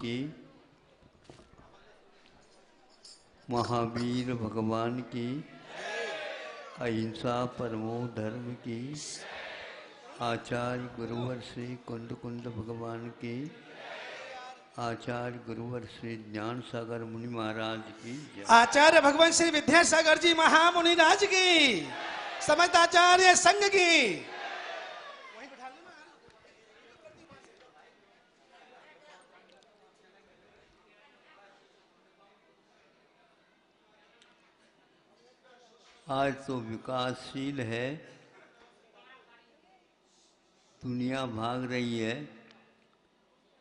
की, महावीर भगवान की, अहिंसा परमो धर्म की, आचार्य गुरुवर श्री कुंद कुंद भगवान की, आचार्य गुरुवर श्री ज्ञान सागर मुनि महाराज की जय। आचार्य भगवान श्री विद्यासागर जी महामुनि राज की, समस्त आचार्य संघ की। आज तो विकासशील है, दुनिया भाग रही है,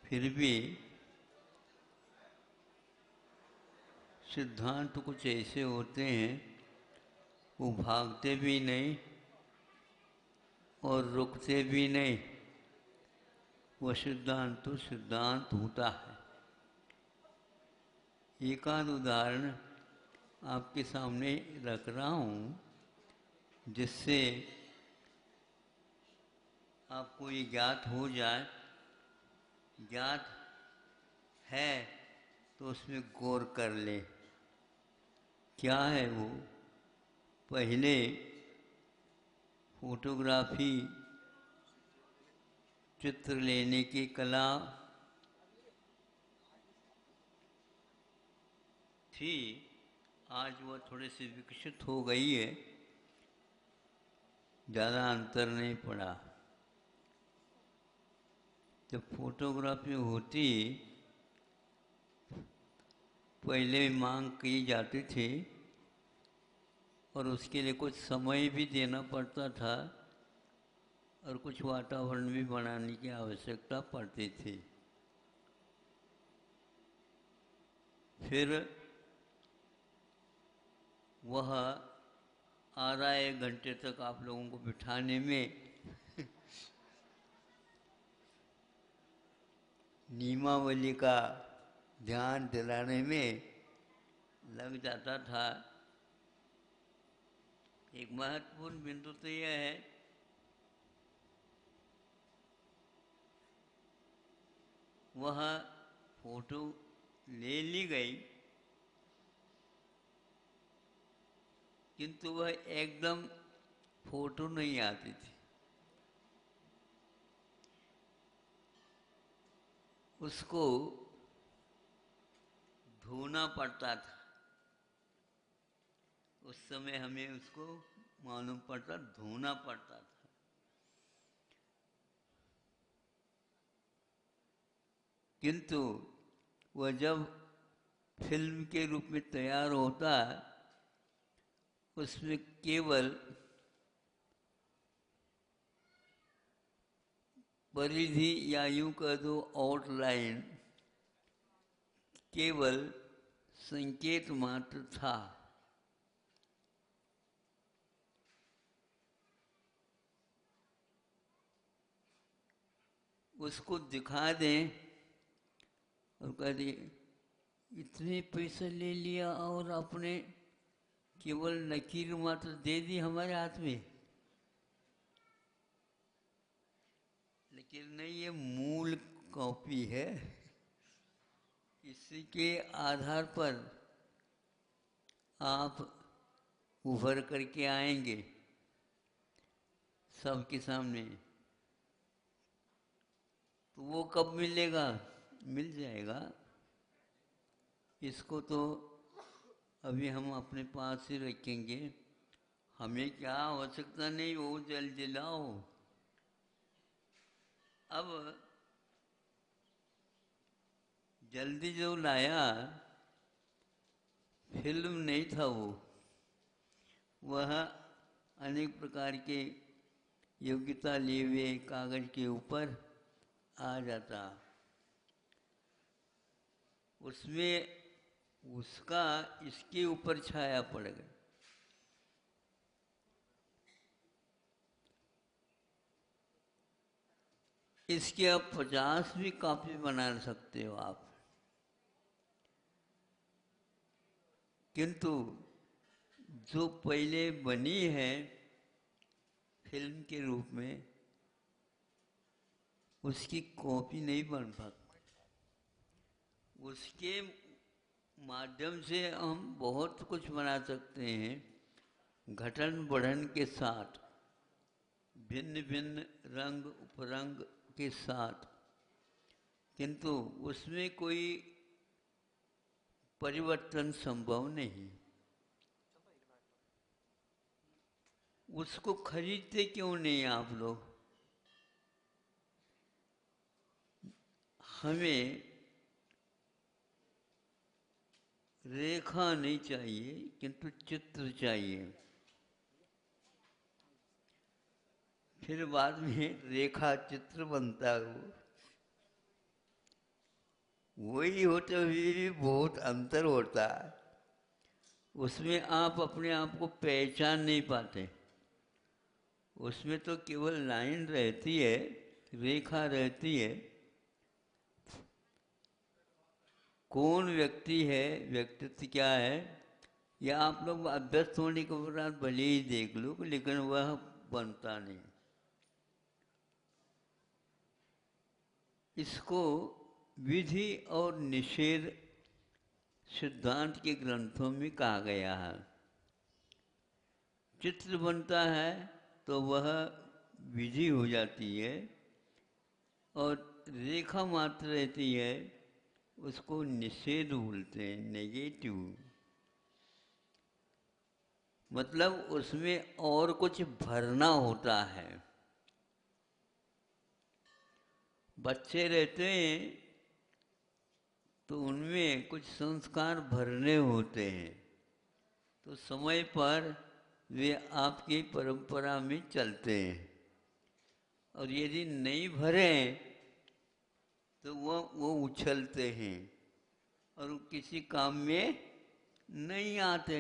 फिर भी सिद्धांत कुछ ऐसे होते हैं वो भागते भी नहीं और रुकते भी नहीं। वह सिद्धांत तो सिद्धांत होता है। एक आध उदाहरण आपके सामने रख रहा हूँ जिससे आपको ये ज्ञात हो जाए। ज्ञात है तो उसमें गौर कर ले। क्या है वो? पहले फोटोग्राफी, चित्र लेने की कला थी, आज वह थोड़े से विकसित हो गई है, ज़्यादा अंतर नहीं पड़ा। जब फोटोग्राफी होती पहले मांग की जाती थी और उसके लिए कुछ समय भी देना पड़ता था और कुछ वातावरण भी बनाने की आवश्यकता पड़ती थी। फिर वह आधा एक घंटे तक आप लोगों को बिठाने में नियमावली का ध्यान दिलाने में लग जाता था। एक महत्वपूर्ण बिंदु तो यह है वह फोटो ले ली गई किंतु वह एकदम फोटो नहीं आती थी। उसको धोना पड़ता था। उस समय हमें उसको मालूम पड़ता, धोना पड़ता था। किंतु वह जब फिल्म के रूप में तैयार होता उसमें केवल परिधि या यूं कह दो आउटलाइन, केवल संकेत मात्र था। उसको दिखा दें और कह दिए इतने पैसे ले लिया और आपने केवल लकीर मात्र दे दी हमारे हाथ में। लेकिन नहीं, ये मूल कॉपी है। इसी के आधार पर आप उभर करके आएंगे सबके सामने। तो वो कब मिलेगा? मिल जाएगा। इसको तो अभी हम अपने पास ही रखेंगे। हमें क्या आवश्यकता नहीं, वो जल जलाओ। अब जल्दी जो लाया फिल्म नहीं था वो, वह अनेक प्रकार के योग्यता लिए हुए कागज के ऊपर आ जाता। उसमें उसका इसके ऊपर छाया पड़ गई। इसके अब 50 भी कॉपी बना सकते हो आप। किंतु जो पहले बनी है फिल्म के रूप में, उसकी कॉपी नहीं बन पाती। उसके माध्यम से हम बहुत कुछ बना सकते हैं, घटन बढ़न के साथ, भिन्न भिन्न रंग उपरंग के साथ, किंतु उसमें कोई परिवर्तन संभव नहीं। उसको खरीदते क्यों नहीं आप लोग? हमें रेखा नहीं चाहिए किंतु चित्र चाहिए। फिर बाद में रेखा चित्र बनता है। वही होते हुए भी बहुत अंतर होता है। उसमें आप अपने आप को पहचान नहीं पाते। उसमें तो केवल लाइन रहती है, रेखा रहती है। कौन व्यक्ति है, व्यक्तित्व क्या है, या आप लोग अभ्यस्त होने के उपरांत भले ही देख लो, लेकिन वह बनता नहीं। इसको विधि और निषेध सिद्धांत के ग्रंथों में कहा गया है। चित्र बनता है तो वह विधि हो जाती है, और रेखा मात्र रहती है, उसको निषेध बोलते हैं, नेगेटिव। मतलब उसमें और कुछ भरना होता है। बच्चे रहते हैं तो उनमें कुछ संस्कार भरने होते हैं, तो समय पर वे आपकी परंपरा में चलते हैं। और यदि नहीं भरे तो वो उछलते हैं और किसी काम में नहीं आते।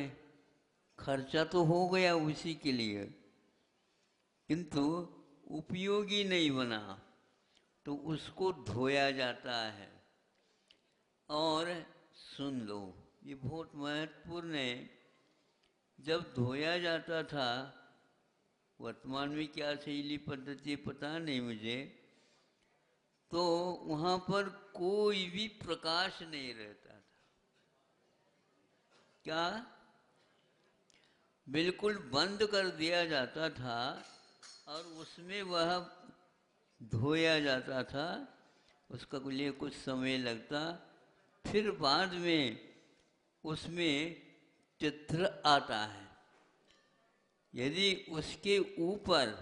खर्चा तो हो गया उसी के लिए, किंतु उपयोगी नहीं बना, तो उसको धोया जाता है। और सुन लो, ये बहुत महत्वपूर्ण है। जब धोया जाता था, वर्तमान में क्या शैली पद्धति पता नहीं मुझे, तो वहाँ पर कोई भी प्रकाश नहीं रहता था। क्या? बिल्कुल बंद कर दिया जाता था और उसमें वह धोया जाता था। उसका लिए कुछ समय लगता, फिर बाद में उसमें चित्र आता है। यदि उसके ऊपर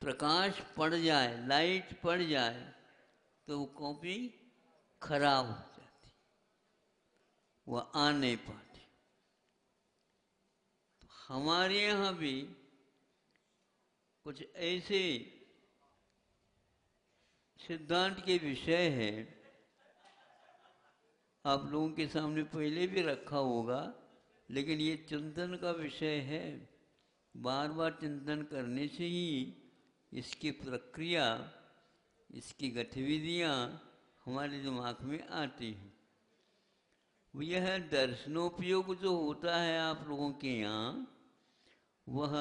प्रकाश पड़ जाए, लाइट पड़ जाए, तो वो कॉपी खराब हो जाती, वह आ नहीं पाती। तो हमारे यहाँ भी कुछ ऐसे सिद्धांत के विषय है, आप लोगों के सामने पहले भी रखा होगा, लेकिन ये चिंतन का विषय है। बार बार चिंतन करने से ही इसकी प्रक्रिया, इसकी गतिविधियाँ हमारे दिमाग में आती हैं। यह दर्शनोपयोग जो होता है आप लोगों के यहाँ, वह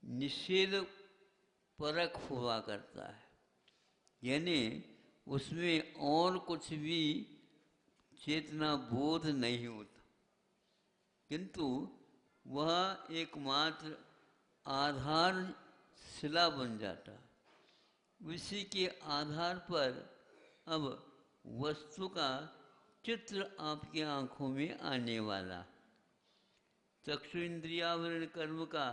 निषेध परक हुआ करता है। यानी उसमें और कुछ भी चेतना बोध नहीं होता, किंतु वह एकमात्र आधार शिला बन जाता है। उसी के आधार पर अब वस्तु का चित्र आपकी आंखों में आने वाला। चक्षु इंद्रियावरण कर्म का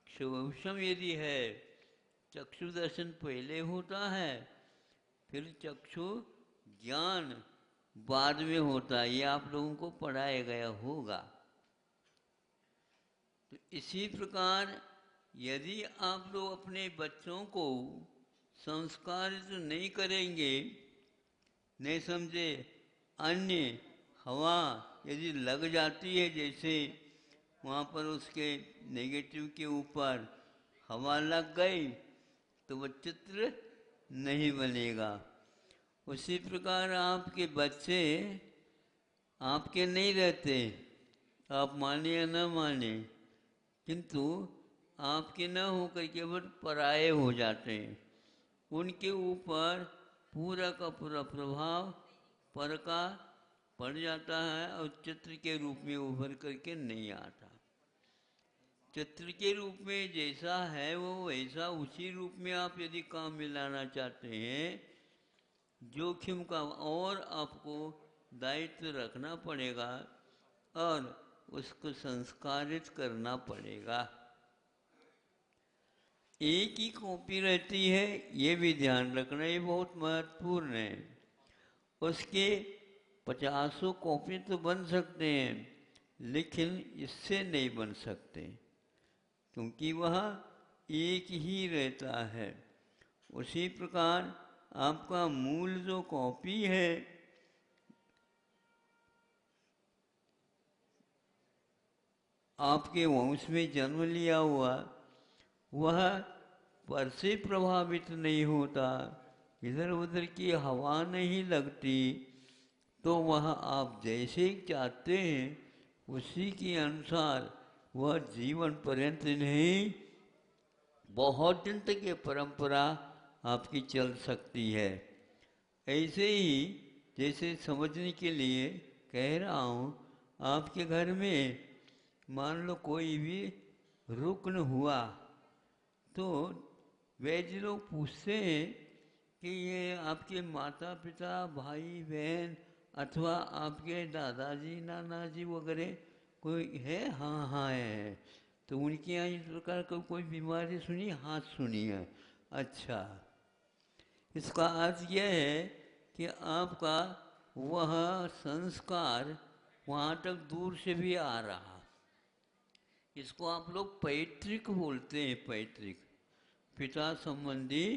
क्षोभम यदि है, चक्षु दर्शन पहले होता है, फिर चक्षु ज्ञान बाद में होता है। ये आप लोगों को पढ़ाया गया होगा। तो इसी प्रकार यदि आप लोग अपने बच्चों को संस्कारित नहीं करेंगे, नहीं समझे, अन्य हवा यदि लग जाती है, जैसे वहाँ पर उसके नेगेटिव के ऊपर हवा लग गई, तो वह चित्र नहीं बनेगा। उसी प्रकार आपके बच्चे आपके नहीं रहते, आप माने या न माने, किंतु आपके न होकर केवल पराये हो जाते हैं। उनके ऊपर पूरा का पूरा प्रभाव पर का पड़ जाता है और चित्र के रूप में उभर करके नहीं आता। चित्र के रूप में जैसा है वो वैसा उसी रूप में आप यदि काम में लाना चाहते हैं, जोखिम का और आपको दायित्व रखना पड़ेगा और उसको संस्कारित करना पड़ेगा। एक ही कॉपी रहती है, ये भी ध्यान रखना, ये बहुत महत्वपूर्ण है। उसके 50 कॉपी तो बन सकते हैं, लेकिन इससे नहीं बन सकते, क्योंकि वह एक ही रहता है। उसी प्रकार आपका मूल जो कॉपी है, आपके वंश में जन्म लिया हुआ, वह पर से प्रभावित नहीं होता, इधर उधर की हवा नहीं लगती, तो वह आप जैसे चाहते हैं उसी के अनुसार वह जीवन पर्यंत नहीं, बहुत दिन तक ये परंपरा आपकी चल सकती है। ऐसे ही जैसे समझने के लिए कह रहा हूँ, आपके घर में मान लो कोई भी रुग्ण हुआ, तो वैद्य लोग पूछते हैं कि ये आपके माता पिता भाई बहन अथवा आपके दादाजी नानाजी वगैरह कोई है? हाँ हाँ है। तो उनके यहाँ इस प्रकार का कोई बीमारी सुनी? हाँ सुनी है। अच्छा, इसका अर्थ यह है कि आपका वह संस्कार वहाँ तक दूर से भी आ रहा। इसको आप लोग पैतृक बोलते हैं। पैतृक, पिता संबंधी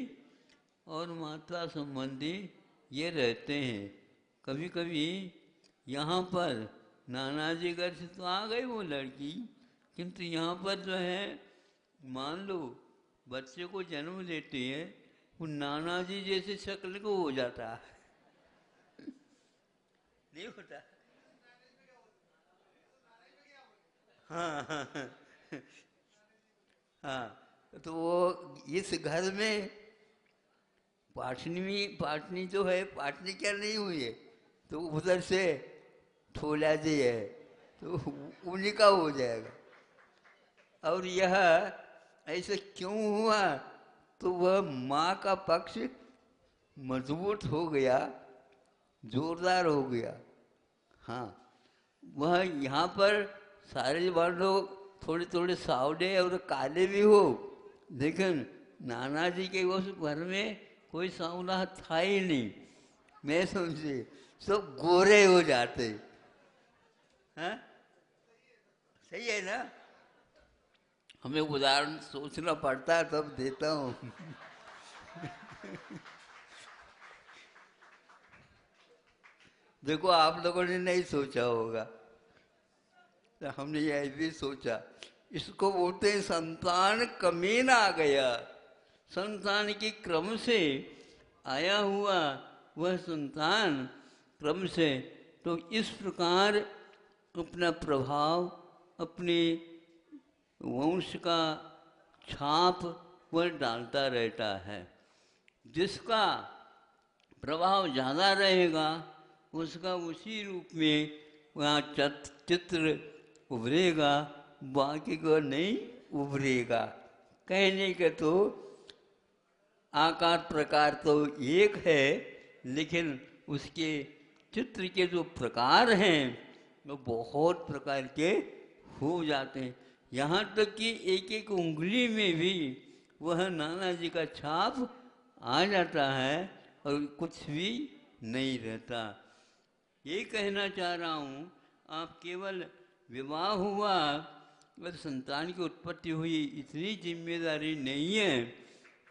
और माता संबंधी ये रहते हैं। कभी कभी यहाँ पर नानाजी घर से तो आ गई वो लड़की, किंतु यहाँ पर जो है मान लो बच्चे को जन्म देती है, वो नानाजी जैसे शक्ल को हो जाता है। नहीं होता? हाँ हाँ हाँ हाँ। तो वो इस घर में पाटनी जो है, पाटनी क्या नहीं हुई है, तो उधर से ठोला जी है, तो उन्हीं का हो जाएगा। और यह ऐसे क्यों हुआ? तो वह माँ का पक्ष मजबूत हो गया, जोरदार हो गया। हाँ, वह यहाँ पर सारे लोग थोड़े थोड़े सावले और काले भी हो, लेकिन नाना जी के उस घर में कोई सांवला था ही नहीं। मैं समझे सब गोरे हो जाते हैं। सही है ना? हमें उदाहरण सोचना पड़ता है, तब देता हूँ। देखो, आप लोगों ने नहीं सोचा होगा, तो हमने यह भी सोचा। इसको बोलते हैं संतान कमीन आ गया। संतान के क्रम से आया हुआ वह संतान क्रम से, तो इस प्रकार अपना प्रभाव, अपने वंश का छाप वह डालता रहता है। जिसका प्रभाव ज़्यादा रहेगा उसका उसी रूप में वहाँ चित्र उभरेगा, बाकी को नहीं उभरेगा। कहने के तो आकार प्रकार तो एक है, लेकिन उसके चित्र के जो प्रकार हैं वो बहुत प्रकार के हो जाते हैं। यहाँ तक कि एक एक उंगली में भी वह नाना जी का छाप आ जाता है और कुछ भी नहीं रहता। ये कहना चाह रहा हूँ, आप केवल विवाह हुआ और संतान की उत्पत्ति हुई, इतनी जिम्मेदारी नहीं है,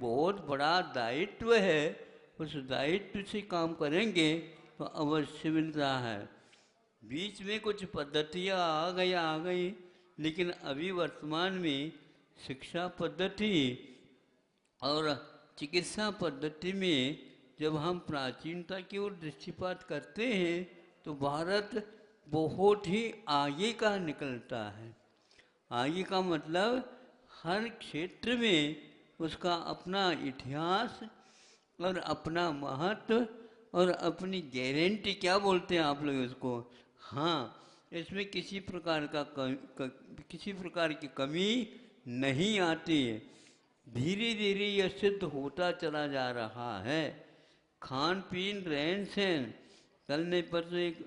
बहुत बड़ा दायित्व है। उस दायित्व से काम करेंगे तो अवश्य मिलता है। बीच में कुछ पद्धतियाँ आ गई, लेकिन अभी वर्तमान में शिक्षा पद्धति और चिकित्सा पद्धति में जब हम प्राचीनता की ओर दृष्टिपात करते हैं तो भारत बहुत ही आगे का निकलता है। आगे का मतलब हर क्षेत्र में उसका अपना इतिहास, और अपना महत्व और अपनी गारंटी क्या बोलते हैं आप लोग उसको। हाँ, इसमें किसी प्रकार किसी प्रकार की कमी नहीं आती है। धीरे धीरे यह सिद्ध होता चला जा रहा है। खान पीन रहन सहन, कल ने परसों एक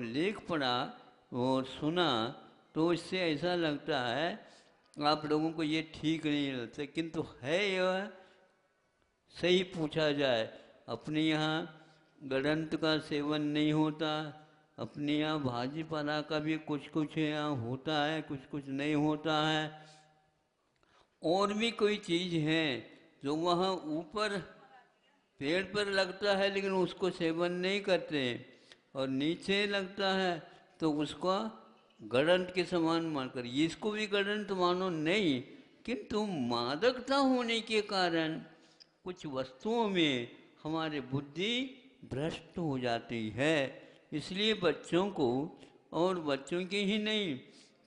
लेख पढ़ा और सुना तो इससे ऐसा लगता है आप लोगों को ये ठीक नहीं लगता, किंतु है यह सही पूछा जाए। अपने यहाँ गड़ंत का सेवन नहीं होता, अपने यहाँ भाजी पाला का भी कुछ कुछ यहाँ होता है, कुछ कुछ नहीं होता है। और भी कोई चीज़ है जो वहाँ ऊपर पेड़ पर लगता है लेकिन उसको सेवन नहीं करते, और नीचे लगता है तो उसको गड़ंत के समान मानकर, इसको भी गड़ंत मानो नहीं, किंतु मादकता होने के कारण कुछ वस्तुओं में हमारी बुद्धि भ्रष्ट हो जाती है। इसलिए बच्चों को, और बच्चों की ही नहीं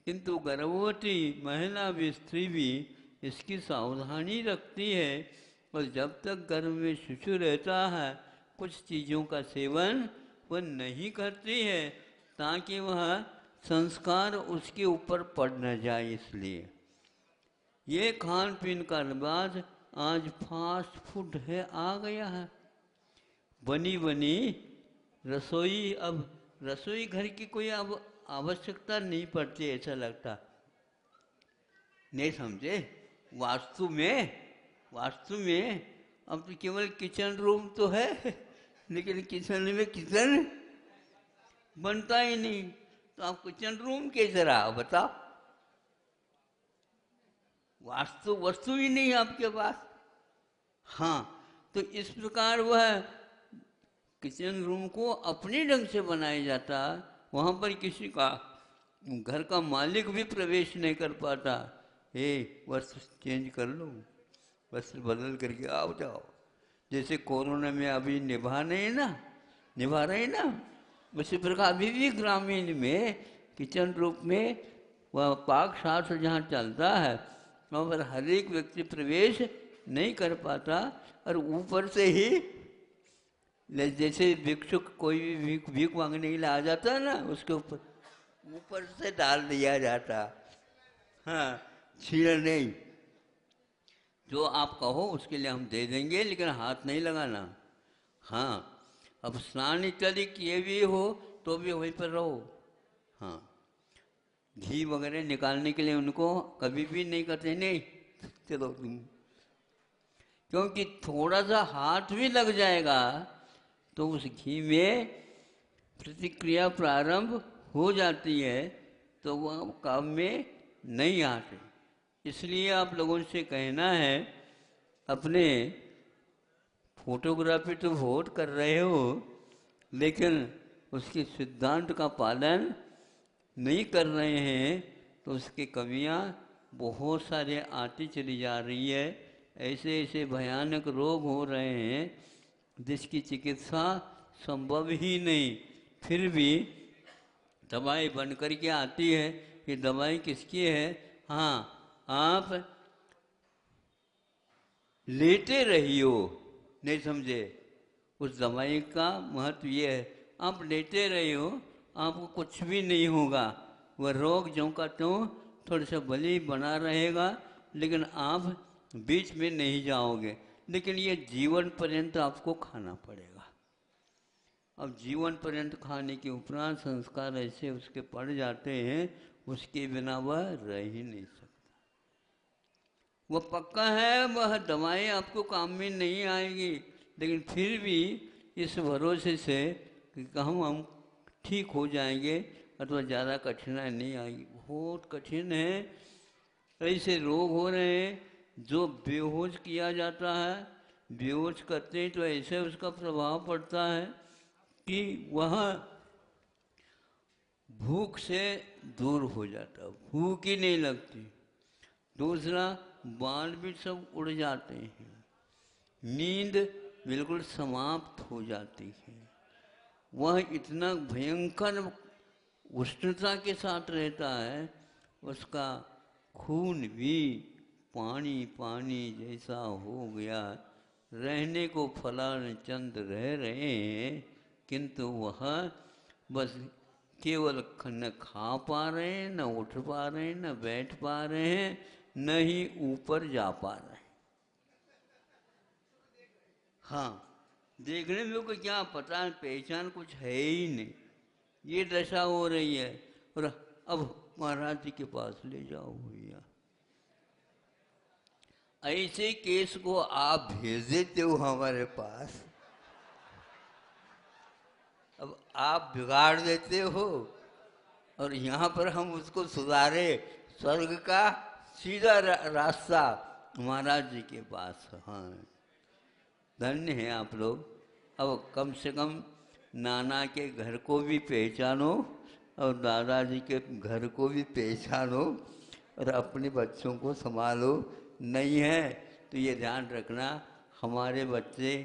किंतु गर्भवती महिला भी, स्त्री भी इसकी सावधानी रखती है। और जब तक गर्भ में शिशु रहता है कुछ चीज़ों का सेवन वह नहीं करती है, ताकि वह संस्कार उसके ऊपर पड़ न जाए। इसलिए ये खान पीन का लिबास आज फास्ट फूड है, आ गया है। बनी बनी रसोई, अब रसोई घर की कोई अब आवश्यकता नहीं पड़ती, ऐसा लगता। नहीं समझे? वास्तु में अब तो केवल किचन रूम तो है, लेकिन किचन में किचन बनता ही नहीं, तो आप किचन रूम कैसे रहा बताओ? वस्तु ही नहीं आपके पास। हाँ, तो इस प्रकार वह किचन रूम को अपने ढंग से बनाया जाता, वहाँ पर किसी का घर का मालिक भी प्रवेश नहीं कर पाता। वस्त्र चेंज कर लो, वस्त्र बदल करके आओ जाओ। जैसे कोरोना में अभी निभा रहे ना, उसी प्रकार अभी भी ग्रामीण में किचन रूप में वह पाक शास्त्र जहाँ चलता है वहाँ पर हर एक व्यक्ति प्रवेश नहीं कर पाता, और ऊपर से ही जैसे भिक्षुक कोई भी भीख मांगने के लिए आ जाता है ना, उसके ऊपर से डाल दिया जाता। हाँ, छीड़ नहीं, जो आप कहो उसके लिए हम दे देंगे, लेकिन हाथ नहीं लगाना। हाँ, अब स्नान इत्यादि किए भी हो तो भी वहीं पर रहो। हाँ, घी वगैरह निकालने के लिए उनको कभी भी नहीं करते, नहीं चलो तुम, क्योंकि थोड़ा सा हाथ भी लग जाएगा तो उस घी में प्रतिक्रिया प्रारंभ हो जाती है, तो वह काम में नहीं आते। इसलिए आप लोगों से कहना है, अपने फोटोग्राफी तो बहुत कर रहे हो, लेकिन उसके सिद्धांत का पालन नहीं कर रहे हैं, तो उसकी कमियां बहुत सारे आती चली जा रही है। ऐसे ऐसे भयानक रोग हो रहे हैं जिसकी चिकित्सा संभव ही नहीं, फिर भी दवाई बन कर के आती है। ये दवाई किसकी है? हाँ, आप लेते रहियो, नहीं समझे? उस दवाई का महत्व ये है, आप लेते रहियो, आपको कुछ भी नहीं होगा। वह रोग ज्यों का त्यों थोड़ा सा भले बना रहेगा, लेकिन आप बीच में नहीं जाओगे। लेकिन ये जीवन पर्यंत आपको खाना पड़ेगा। अब जीवन पर्यंत खाने के उपरांत संस्कार ऐसे उसके पड़ जाते हैं, उसके बिना वह रह ही नहीं सकता। वह पक्का है, वह दवाएं आपको काम में नहीं आएगी, लेकिन फिर भी इस भरोसे से कि हम ठीक हो जाएंगे अथवा ज़्यादा कठिनाई नहीं आएगी। बहुत कठिन है, ऐसे रोग हो रहे हैं जो बेहोश किया जाता है। बेहोश करते हैं तो ऐसे उसका प्रभाव पड़ता है कि वह भूख से दूर हो जाता, भूख ही नहीं लगती। दूसरा, बाल भी सब उड़ जाते हैं, नींद बिल्कुल समाप्त हो जाती है। वह इतना भयंकर उष्णता के साथ रहता है, उसका खून भी पानी पानी जैसा हो गया, रहने को फलाने चंद रह रहे हैं, किंतु वह बस केवल न खा पा रहे हैं, न उठ पा रहे हैं, न बैठ पा रहे हैं, न ही ऊपर जा पा रहे हैं। हाँ, देखने में को क्या पता, पहचान कुछ है ही नहीं, ये दशा हो रही है। और अब महाराज जी के पास ले जाओ भैया। ऐसे केस को आप भेज देते हो हमारे पास, अब आप बिगाड़ देते हो, और यहाँ पर हम उसको सुधारे। स्वर्ग का सीधा रास्ता महाराज जी के पास। हाँ, धन्य हैं आप लोग। अब कम से कम नाना के घर को भी पहचानो और दादाजी के घर को भी पहचानो और अपने बच्चों को संभालो। नहीं है तो ये ध्यान रखना, हमारे बच्चे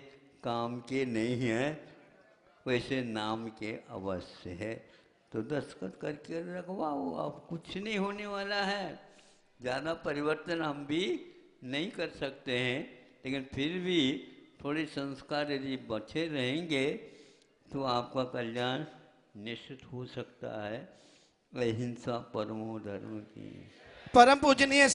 काम के नहीं हैं, वैसे नाम के अवश्य है। तो दस्तखत करके रखवाओ, अब कुछ नहीं होने वाला है। ज़्यादा परिवर्तन हम भी नहीं कर सकते हैं, लेकिन फिर भी थोड़े संस्कार यदि बचे रहेंगे तो आपका कल्याण निश्चित हो सकता है। अहिंसा परमो धर्म की। परम पूजनीय